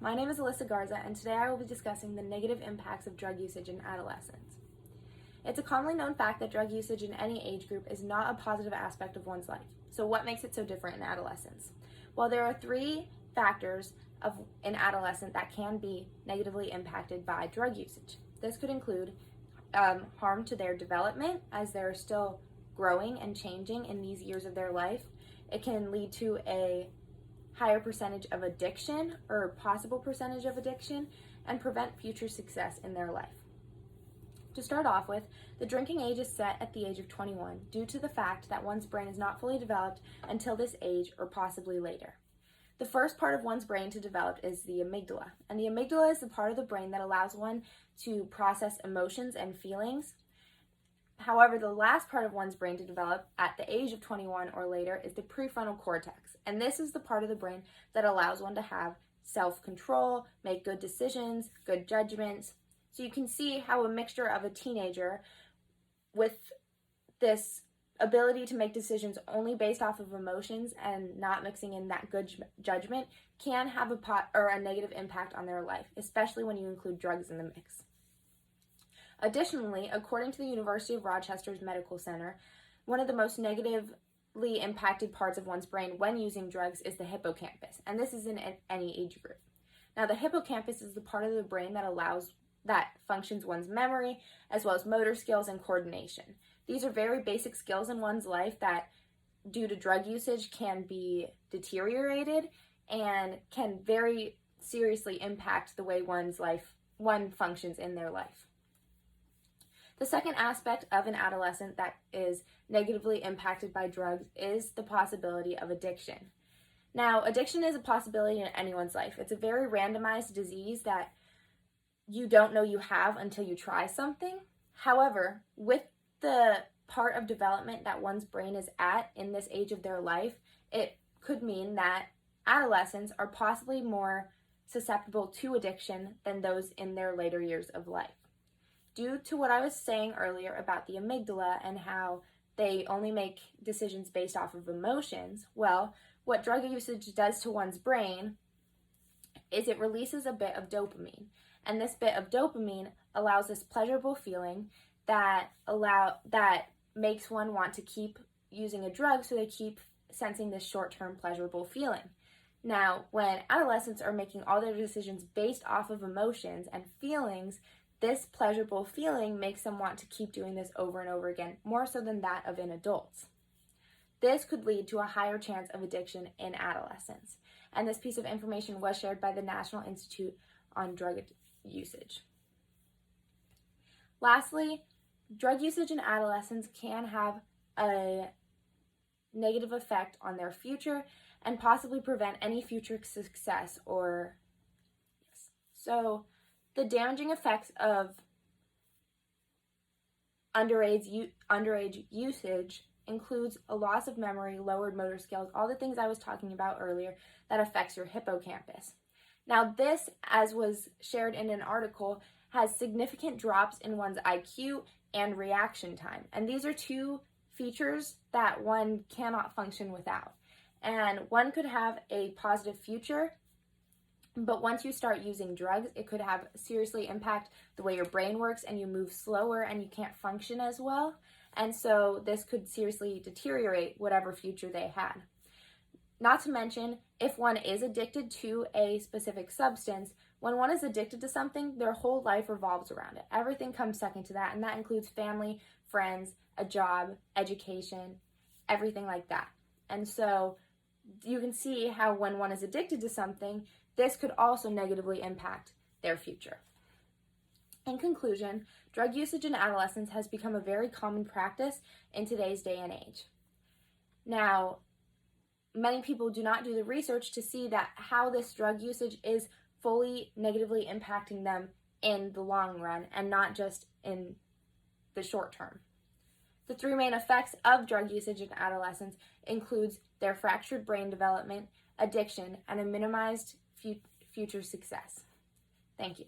My name is Alyssa Garza, and today I will be discussing the negative impacts of drug usage in adolescence. It's a commonly known fact that drug usage in any age group is not a positive aspect of one's life. So what makes it so different in adolescence? Well, there are three factors in adolescence that can be negatively impacted by drug usage. This could include harm to their development as they're still growing and changing in these years of their life. It can lead to a higher percentage of addiction or possible percentage of addiction and prevent future success in their life. To start off with, the drinking age is set at the age of 21 due to the fact that one's brain is not fully developed until this age or possibly later. The first part of one's brain to develop is the amygdala, and the amygdala is the part of the brain that allows one to process emotions and feelings. However, the last part of one's brain to develop at the age of 21 or later is the prefrontal cortex, and this is the part of the brain that allows one to have self-control, make good decisions, good judgments. So you can see how a mixture of a teenager with this ability to make decisions only based off of emotions and not mixing in that good judgment can have a negative impact on their life, especially when you include drugs in the mix. Additionally, according to the University of Rochester's Medical Center, one of the most negatively impacted parts of one's brain when using drugs is the hippocampus, and this is in any age group. Now, the hippocampus is the part of the brain that functions one's memory, as well as motor skills and coordination. These are very basic skills in one's life that, due to drug usage, can be deteriorated and can very seriously impact the way one functions in their life. The second aspect of an adolescent that is negatively impacted by drugs is the possibility of addiction. Now, addiction is a possibility in anyone's life. It's a very randomized disease that you don't know you have until you try something. However, with the part of development that one's brain is at in this age of their life, it could mean that adolescents are possibly more susceptible to addiction than those in their later years of life. Due to what I was saying earlier about the amygdala and how they only make decisions based off of emotions, well, what drug usage does to one's brain is it releases a bit of dopamine. And this bit of dopamine allows this pleasurable feeling that makes one want to keep using a drug, so they keep sensing this short-term pleasurable feeling. Now, when adolescents are making all their decisions based off of emotions and feelings, this pleasurable feeling makes them want to keep doing this over and over again, more so than that of in adults. This could lead to a higher chance of addiction in adolescents. And this piece of information was shared by the National Institute on Drug Usage. Lastly, drug usage in adolescents can have a negative effect on their future and possibly prevent any future success So the damaging effects of underage usage includes a loss of memory, lowered motor skills, all the things I was talking about earlier that affects your hippocampus. Now, this, as was shared in an article, has significant drops in one's IQ and reaction time. And these are two features that one cannot function without. And one could have a positive future, but once you start using drugs, it could have seriously impact the way your brain works, and you move slower and you can't function as well. And so this could seriously deteriorate whatever future they had. Not to mention, if one is addicted to a specific substance, when one is addicted to something, their whole life revolves around it. Everything comes second to that, and that includes family, friends, a job, education, everything like that. And so you can see how when one is addicted to something, this could also negatively impact their future. In conclusion, drug usage in adolescence has become a very common practice in today's day and age. Now, many people do not do the research to see that how this drug usage is fully negatively impacting them in the long run and not just in the short term. The three main effects of drug usage in adolescence includes their fractured brain development, addiction, and a minimized future success. Thank you.